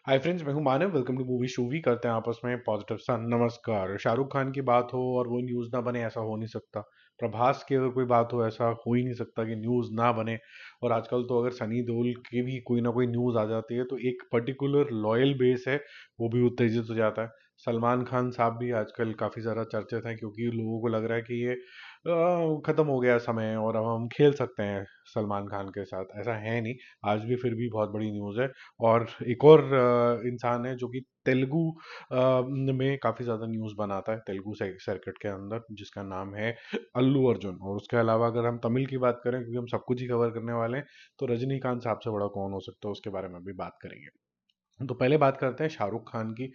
हाय friends, मैं हूं Manav. Welcome to movie shuvi. करते हैं आपस में पॉजिटिव सा नमस्कार। शाहरुख खान की बात हो और वो न्यूज़ ना बने, ऐसा हो नहीं सकता। प्रभास की अगर कोई बात हो, ऐसा हो ही नहीं सकता कि न्यूज़ ना बने। और आजकल तो अगर सनी देओल की भी कोई ना कोई न्यूज़ आ जाती है तो एक पर्टिकुलर लॉयल बेस है, वो भी उत्तेजित हो जाता है। सलमान खान साहब भी आजकल काफ़ी ज़्यादा चर्चित हैं क्योंकि लोगों को लग रहा है कि ये ख़त्म हो गया समय और अब हम खेल सकते हैं सलमान खान के साथ। ऐसा है नहीं, आज भी फिर भी बहुत बड़ी न्यूज़ है। और एक और इंसान है जो कि तेलुगु में काफ़ी ज़्यादा न्यूज़ बनाता है, तेलुगु सर्किट के अंदर, जिसका नाम है अल्लू अर्जुन। और उसके अलावा अगर हम तमिल की बात करें, क्योंकि हम सब कुछ ही कवर करने वाले हैं, तो रजनीकांत साहब से बड़ा कौन हो सकता है, उसके बारे में भी बात करेंगे। तो पहले बात करते हैं शाहरुख खान की।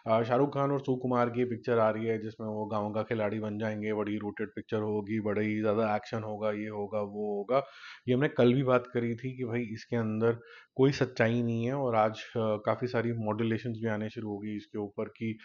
शाहरुख खान और सुकुमार की पिक्चर आ रही है जिसमें वो गांव का खिलाड़ी बन जाएंगे। बड़ी रूटेड पिक्चर होगी, बड़ी ज़्यादा एक्शन होगा, ये होगा वो होगा। ये हमने कल भी बात करी थी कि भाई इसके अंदर कोई सच्चाई नहीं है। और आज काफ़ी सारी मॉड्यूलेशंस भी आने शुरू होगी इसके ऊपर कि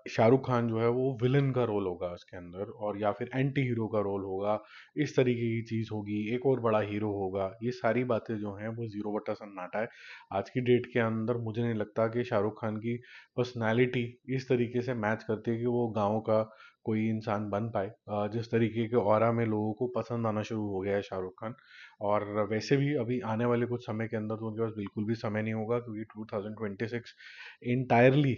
शाहरुख खान जो है वो विलन का रोल होगा इसके अंदर, और या फिर एंटी हीरो का रोल होगा। इस तरीके की चीज़ होगी, एक और बड़ा हीरो होगा। ये सारी बातें जो हैं वो जीरो बटा सन्नाटा है। आज की डेट के अंदर मुझे नहीं लगता कि शाहरुख खान की पर्सनालिटी इस तरीके से मैच करती है कि वो गाँव का कोई इंसान बन पाए। जिस तरीके के ऑरा में लोगों को पसंद आना शुरू हो गया है शाहरुख खान। और वैसे भी अभी आने वाले कुछ समय के अंदर तो उनके पास बिल्कुल भी समय नहीं होगा, क्योंकि 2026 इंटायरली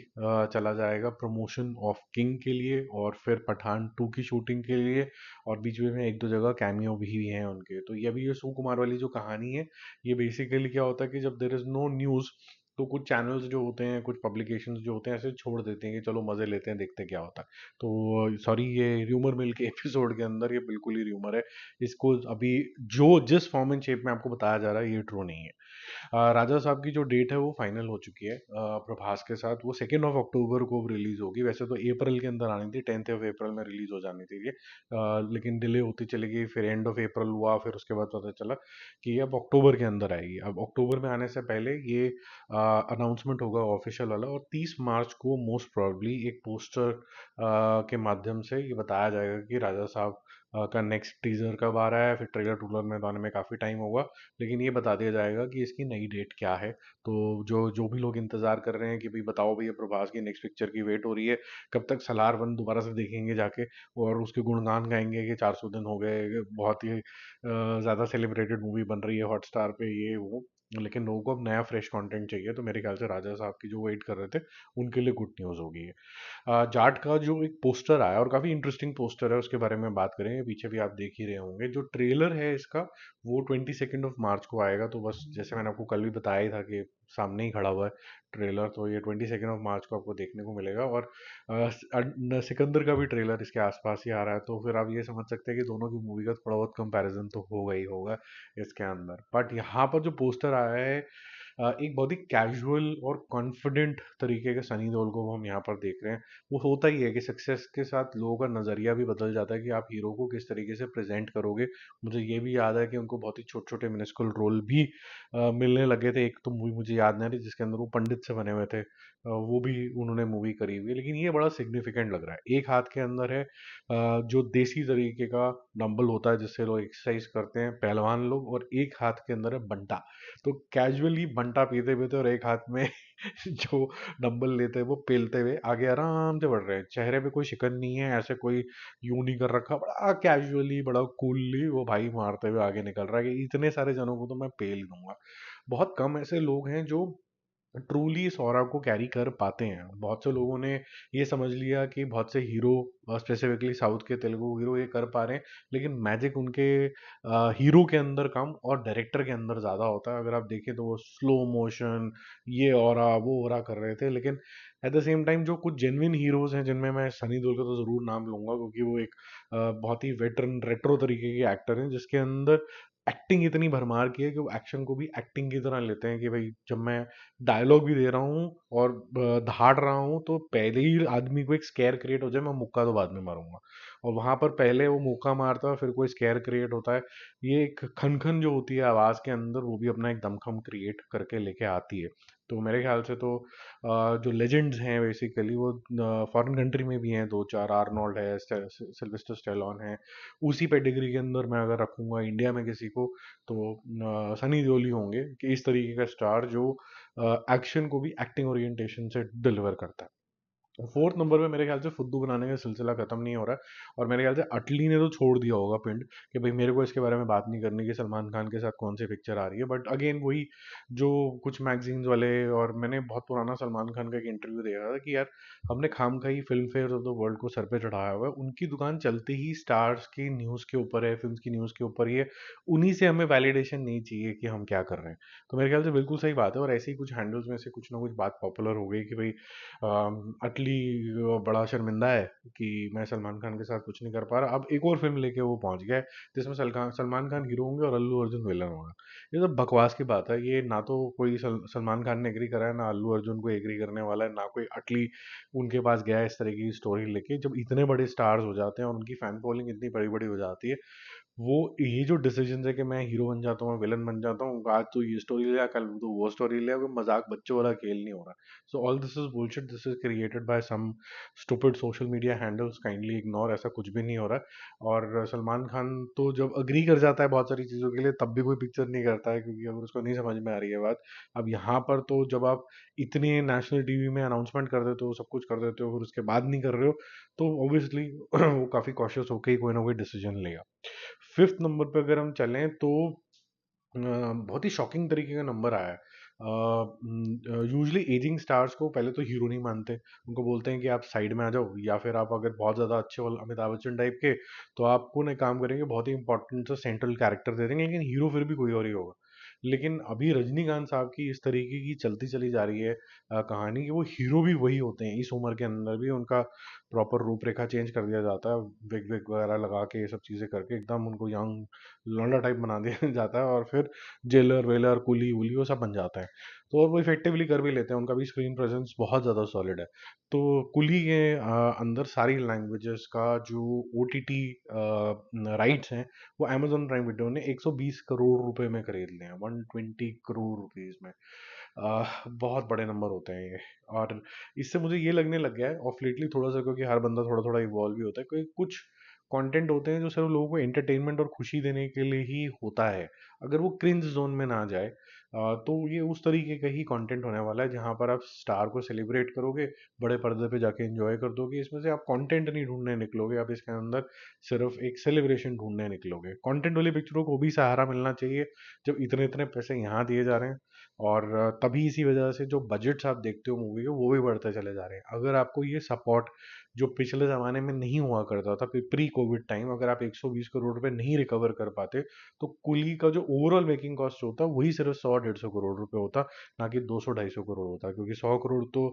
चला जाएगा प्रमोशन ऑफ किंग के लिए और फिर पठान 2 की शूटिंग के लिए। और बीच में एक दो जगह कैमियो भी हैं उनके। तो ये अभी ये सुकुमार वाली जो कहानी है, ये बेसिकली क्या होता है कि जब देर इज़ नो न्यूज़, तो कुछ चैनल्स जो होते हैं, कुछ पब्लिकेशंस जो होते हैं, ऐसे छोड़ देते हैं कि चलो मज़े लेते हैं, देखते हैं क्या होता है। तो सॉरी, ये र्यूमर मिल के एपिसोड के अंदर ये बिल्कुल ही र्यूमर है। इसको अभी जो जिस फॉर्म एंड शेप में आपको बताया जा रहा है, ये ट्रू नहीं है। राजा साहब की जो डेट है वो फाइनल हो चुकी है प्रभास के साथ। वो 2 अक्टूबर को रिलीज होगी। वैसे तो अप्रैल के अंदर आनी थी, 10 अप्रैल में रिलीज हो जानी थी ये। लेकिन डिले होती चली गई, फिर एंड ऑफ अप्रैल हुआ, फिर उसके बाद पता चला कि ये अब अक्टूबर के अंदर आएगी। अब अक्टूबर में आने से पहले ये अनाउंसमेंट होगा ऑफिशियल वाला, और 30 मार्च को मोस्ट प्रोबेबली एक पोस्टर के माध्यम से ये बताया जाएगा कि राजा साहब का नेक्स्ट टीजर कब आ रहा है। फिर ट्रेलर ट्रूलर में तो आने में काफ़ी टाइम होगा, लेकिन ये बता दिया जाएगा कि इसकी नई डेट क्या है। तो जो जो भी लोग इंतजार कर रहे हैं कि भाई बताओ भैया, प्रभास की नेक्स्ट पिक्चर की वेट हो रही है, कब तक सलार वन दोबारा से देखेंगे जाके और उसके गुणगान गाएंगे कि 400 दिन हो गए, बहुत ही ज़्यादा सेलिब्रेटेड मूवी बन रही है हॉटस्टार पे, ये वो। लेकिन लोगों को अब नया फ्रेश कंटेंट चाहिए, तो मेरे ख्याल से राजा साहब की जो वेट कर रहे थे, उनके लिए गुड न्यूज़ होगी ये। जाट का जो एक पोस्टर आया, और काफ़ी इंटरेस्टिंग पोस्टर है, उसके बारे में बात करेंगे। पीछे भी आप देख ही रहे होंगे, जो ट्रेलर है इसका वो 22 मार्च को आएगा। तो बस जैसे मैंने आपको कल भी बताया ही था कि सामने ही खड़ा हुआ है ट्रेलर, तो ये 22 मार्च को आपको देखने को मिलेगा। और सिकंदर का भी ट्रेलर इसके आसपास ही आ रहा है, तो फिर आप ये समझ सकते हैं कि दोनों की मूवी का थोड़ा बहुत कंपैरिजन तो होगा ही होगा इसके अंदर। बट यहाँ पर जो पोस्टर आया है, एक बहुत ही कैजुअल और कॉन्फिडेंट तरीके के सनी देओल को हम यहाँ पर देख रहे हैं। वो होता ही है कि सक्सेस के साथ लोगों का नज़रिया भी बदल जाता है कि आप हीरो को किस तरीके से प्रेजेंट करोगे। मुझे ये भी याद है कि उनको बहुत ही छोटे छोटे मिनिस्कुल रोल भी मिलने लगे थे। एक तो मूवी मुझे याद नहीं आ रही जिसके अंदर वो पंडित से बने हुए थे, वो भी उन्होंने मूवी करी हुई है। लेकिन ये बड़ा सिग्निफिकेंट लग रहा है। एक हाथ के अंदर है जो देसी तरीके का डंबल होता है जिससे लोग एक्सरसाइज करते हैं, पहलवान लोग, और एक हाथ के अंदर है बंटा। तो कैजुअली बंटा पीते पीते और एक हाथ में जो डंबल लेते हैं वो पेलते हुए आगे आराम से बढ़ रहे हैं। चेहरे पे कोई शिकन नहीं है, ऐसे कोई यूं नहीं कर रखा, बड़ा कैजुअली, बड़ा कूलली वो भाई मारते हुए आगे निकल रहा है कि इतने सारे जनों को तो मैं पेल दूंगा। बहुत कम ऐसे लोग हैं जो ट्रूली इस ऑरा को कैरी कर पाते हैं। बहुत से लोगों ने ये समझ लिया कि बहुत से हीरो, स्पेसिफिकली साउथ के तेलुगु हीरो, ये कर पा रहे हैं, लेकिन मैजिक उनके हीरो के अंदर कम और डायरेक्टर के अंदर ज़्यादा होता है। अगर आप देखें तो वो स्लो मोशन, ये ऑरा वो ऑरा कर रहे थे, लेकिन एट द सेम टाइम जो कुछ जेन्युइन हीरोज हैं, जिनमें मैं सनी देओल का तो ज़रूर नाम लूंगा, क्योंकि वो एक बहुत ही वेटरन रेट्रो तरीके के एक्टर हैं, जिसके अंदर एक्टिंग इतनी भरमार की है कि वो एक्शन को भी एक्टिंग की तरह लेते हैं कि भाई जब मैं डायलॉग भी दे रहा हूँ और दहाड़ रहा हूँ, तो पहले ही आदमी को एक स्केयर क्रिएट हो जाए, मैं मुक्का तो बाद में मारूंगा। और वहां पर पहले वो मुक्का मारता है, फिर कोई स्केयर क्रिएट होता है। ये एक खन खन जो होती है आवाज के अंदर, वो भी अपना एक दमखम क्रिएट करके लेके आती है। तो मेरे ख्याल से तो जो लेजेंड्स हैं बेसिकली वो फॉरेन कंट्री में भी हैं, दो चार। आर्नोल्ड है, सिल्वेस्टर स्टेलोन है। उसी पेडिग्री के अंदर मैं अगर रखूंगा इंडिया में किसी को, तो सनी देओल होंगे, कि इस तरीके का स्टार जो एक्शन को भी एक्टिंग ओरिएंटेशन से डिलीवर करता है। फोर्थ नंबर पे मेरे ख्याल से फुद्दू बनाने का सिलसिला खत्म नहीं हो रहा है, और मेरे ख्याल से अटली ने तो छोड़ दिया होगा पिंड, कि भाई मेरे को इसके बारे में बात नहीं करनी कि सलमान खान के साथ कौन सी पिक्चर आ रही है। बट अगेन वही, जो कुछ मैगजीन्स वाले, और मैंने बहुत पुराना सलमान खान का एक इंटरव्यू देखा था कि यार हमने खाम खा ही film fair of the world को सर पे चढ़ाया हुआ है, उनकी दुकान चलते ही स्टार्स की न्यूज़ के ऊपर है, फिल्म की न्यूज़ के ऊपर ही है। उन्हीं से हमें वैलिडेशन नहीं चाहिए कि हम क्या कर रहे हैं। तो मेरे ख्याल से बिल्कुल सही बात है, और ऐसे ही कुछ हैंडल्स में से कुछ ना कुछ बात पॉपुलर हो गई कि भाई अटली बड़ा शर्मिंदा है कि मैं सलमान खान के साथ कुछ नहीं कर पा रहा। अब एक और फिल्म लेके वो पहुंच गया है जिसमें सलमान खान हीरो होंगे और अल्लू अर्जुन विलन होगा। ये तो बकवास की बात है। ये ना तो कोई सलमान खान ने एग्री करा है, ना अल्लू अर्जुन को एग्री करने वाला है, ना कोई अटली उनके पास गया है इस तरह की स्टोरी लेके। जब इतने बड़े स्टार्स हो जाते हैं और उनकी फैन फॉलोइंग इतनी बड़ी बड़ी हो जाती है, वो ये जो डिसीजन है कि मैं हीरो बन जाता हूँ, विलन बन जाता हूँ, आज तो ये स्टोरी ले, कल तो वो स्टोरी ले, कोई मजाक बच्चों वाला खेल नहीं हो रहा। So all this is bullshit, this is created by some stupid social media handles, kindly ignore. ऐसा कुछ भी नहीं हो रहा है। और सलमान खान तो जब अग्री कर जाता है बहुत सारी चीज़ों के लिए, तब भी कोई पिक्चर नहीं करता है, क्योंकि अगर उसको नहीं समझ में आ रही है बात। अब यहाँ पर तो जब आप इतने नेशनल टीवी में अनाउंसमेंट कर देते हो, सब कुछ कर देते हो, फिर उसके बाद नहीं कर रहे हो, तो ऑब्वियसली वो काफ़ी कॉशियस होकर ही कोई ना कोई डिसीजन लेगा। फिफ्थ नंबर पे अगर हम चलें तो बहुत ही शॉकिंग तरीके का नंबर आया है। यूजली एजिंग स्टार्स को पहले तो हीरो नहीं मानते, उनको बोलते हैं कि आप साइड में आ जाओ, या फिर आप अगर बहुत ज़्यादा अच्छे वाले अमिताभ बच्चन टाइप के, तो आपको ना काम करेंगे, बहुत ही इंपॉर्टेंट सा सेंट्रल कैरेक्टर दे देंगे, लेकिन हीरो फिर भी कोई और ही होगा। लेकिन अभी रजनीकांत साहब की इस तरीके की चलती चली जा रही है कहानी, कि वो हीरो भी वही होते हैं। इस उम्र के अंदर भी उनका प्रॉपर रूपरेखा चेंज कर दिया जाता है, विग विग वगैरह लगा के, ये सब चीज़ें करके एकदम उनको यंग लौंडा टाइप बना दिया जाता है, और फिर जेलर वेलर कुली वुली वो सब बन जाता है। तो और वो इफेक्टिवली कर भी लेते हैं, उनका भी स्क्रीन प्रेजेंस बहुत ज़्यादा सॉलिड है। तो कुली के अंदर सारी लैंग्वेजेस का जो OTT राइट्स हैं, वो अमेजोन प्राइम वीडियो ने 120 करोड़ रुपए में खरीद लिए हैं, 120 करोड़ रुपीस में। बहुत बड़े नंबर होते हैं ये। और इससे मुझे ये लगने लग गया है ऑफ लेटली थोड़ा सा, क्योंकि हर बंदा थोड़ा थोड़ा इवॉल्व भी होता है, क्योंकि कुछ कंटेंट होते हैं जो सिर्फ लोगों को एंटरटेनमेंट और खुशी देने के लिए ही होता है। अगर वो क्रिंज जोन में ना जाए, तो ये उस तरीके का ही कंटेंट होने वाला है जहां पर आप स्टार को सेलिब्रेट करोगे, बड़े पर्दे पे जाके एंजॉय कर दोगे। इसमें से आप कंटेंट नहीं ढूंढने निकलोगे, आप इसके अंदर सिर्फ एक सेलिब्रेशन ढूंढने निकलोगे। कंटेंट वाली पिक्चरों को भी सहारा मिलना चाहिए जब इतने इतने पैसे यहाँ दिए जा रहे हैं। और तभी इसी वजह से जो बजट्स आप देखते हो मूवी के, वो भी बढ़ते चले जा रहे हैं। अगर आपको ये सपोर्ट जो पिछले ज़माने में नहीं हुआ करता था, प्री कोविड टाइम, अगर आप 120 करोड़ रुपए नहीं रिकवर कर पाते, तो कुली का जो ओवरऑल मेकिंग कॉस्ट होता वही सिर्फ 100-150 करोड़ रुपए होता, ना कि 200-250 करोड़ होता। क्योंकि 100 करोड़ तो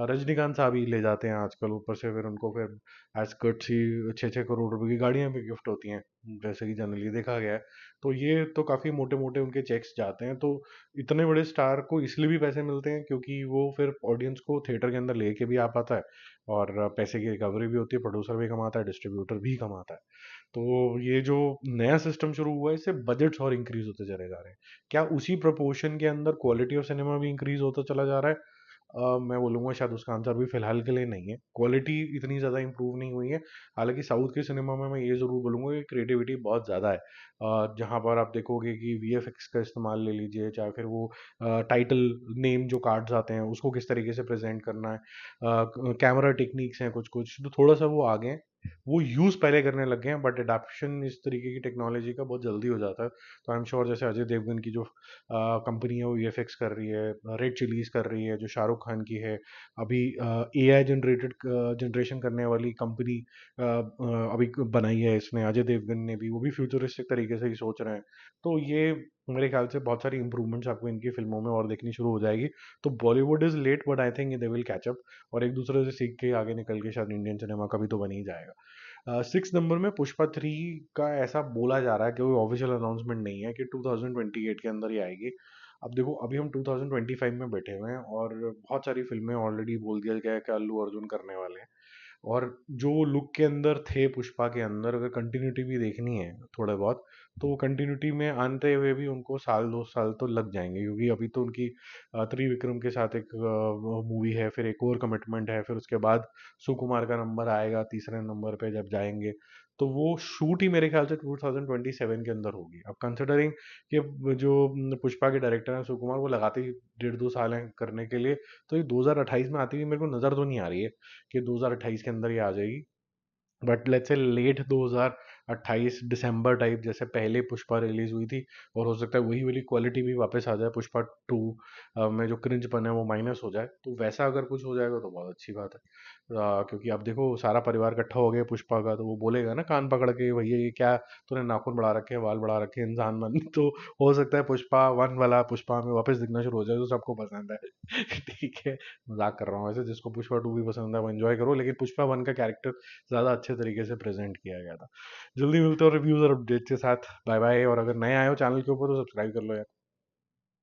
रजनीकांत साहब ही ले जाते हैं आजकल, ऊपर से फिर उनको फिर एज कट ही 6-6 करोड़ रुपए की गाड़ियां भी गिफ्ट होती हैं, जैसे कि जनरली देखा गया है। तो ये तो काफ़ी मोटे मोटे उनके चेक्स जाते हैं। तो इतने बड़े स्टार को इसलिए भी पैसे मिलते हैं क्योंकि वो फिर ऑडियंस को थिएटर के अंदर लेके भी आ पाता है, और पैसे की रिकवरी भी होती है, प्रोड्यूसर भी कमाता है, डिस्ट्रीब्यूटर भी कमाता है। तो ये जो नया सिस्टम शुरू हुआ है, इससे बजट्स और इंक्रीज होते चले जा रहे हैं। क्या उसी प्रोपोर्शन के अंदर क्वालिटी ऑफ सिनेमा भी इंक्रीज होता चला जा रहा है? मैं बोलूँगा शायद उसका आंसर भी फिलहाल के लिए नहीं है। क्वालिटी इतनी ज़्यादा इंप्रूव नहीं हुई है। हालांकि साउथ के सिनेमा में मैं ये ज़रूर बोलूँगा कि क्रिएटिविटी बहुत ज़्यादा है। जहाँ पर आप देखोगे कि VFX का इस्तेमाल ले लीजिए, चाहे फिर वो टाइटल नेम जो कार्ड्स आते हैं उसको किस तरीके से प्रेजेंट करना है, कैमरा टेक्निक्स हैं कुछ कुछ तो थोड़ा सा वो आगे हैं। वो यूज़ पहले करने लग गए हैं, बट अडॉप्शन इस तरीके की टेक्नोलॉजी का बहुत जल्दी हो जाता है। तो आई एम श्योर जैसे अजय देवगन की जो कंपनी है वो VFX कर रही है, रेड चिलीज कर रही है जो शाहरुख खान की है, अभी AI जनरेटेड जनरेशन करने वाली कंपनी अभी बनाई है इसने, अजय देवगन ने भी, वो भी फ्यूचरिस्टिक तरीके से ही सोच रहे हैं। तो ये मेरे ख्याल से बहुत सारी इंप्रूवमेंट्स आपको इनकी फिल्मों में और देखनी शुरू हो जाएगी। तो Bollywood is late, but I think they will catch up, और एक दूसरे से सीख के आगे निकल के शायद इंडियन सिनेमा का भी तो बन ही जाएगा। सिक्स नंबर में पुष्पा 3 का ऐसा बोला जा रहा है कि कोई ऑफिशियल अनाउंसमेंट नहीं है कि 2028 के अंदर ही आएगी। अब देखो, अभी हम 2025 में बैठे हुए हैं, और बहुत सारी फिल्में ऑलरेडी बोल दिया गया है कि अल्लू अर्जुन करने वाले हैं। और जो लुक के अंदर थे पुष्पा के अंदर, अगर कंटिन्यूटी भी देखनी है थोड़ा बहुत, तो वो कंटिन्यूटी में आते हुए भी उनको साल 2 साल तो लग जाएंगे, क्योंकि अभी तो उनकी त्रिविक्रम के साथ एक मूवी है, फिर एक और कमिटमेंट है, फिर उसके बाद सुकुमार का नंबर आएगा तीसरे नंबर पे जब जाएंगे। तो वो शूट ही मेरे ख्याल से 2027 के अंदर होगी। अब कंसिडरिंग कि जो पुष्पा के डायरेक्टर हैं सुकुमार, वो लगाते ही 1.5 2 साल हैं करने के लिए, तो ये 2028 में आती हुई मेरे को नज़र तो नहीं आ रही है कि 2028 के अंदर ये आ जाएगी। But let's say late 2028 December type, जैसे पहले पुष्पा रिलीज हुई थी, और हो सकता है वही वाली क्वालिटी भी वापस आ जाए, पुष्पा 2 में जो क्रिंजपन है वो माइनस हो जाए, तो वैसा अगर कुछ हो जाएगा तो बहुत अच्छी बात है। क्योंकि अब देखो सारा परिवार इकट्ठा हो गया पुष्पा का, तो वो बोलेगा ना कान पकड़ के, भैया ये क्या, तूने नाखून बढ़ा रखे हैं, बाल बढ़ा रखे हैं, इंसान बन। तो हो सकता है पुष्पा 1 वाला पुष्पा में वापस दिखना शुरू हो जाए, तो सबको पसंद है। ठीक है, मजाक कर रहा हूँ वैसे, जिसको पुष्पा 2 भी पसंद है वो एंजॉय करो, लेकिन पुष्पा 1 का कैरेक्टर ज़्यादा अच्छे तरीके से प्रेजेंट किया गया था। जल्दी मिलते हो रिव्यूज़ और अपडेट्स के साथ। Bye bye. और अगर नए आए हो चैनल के ऊपर तो सब्सक्राइब कर लो यार।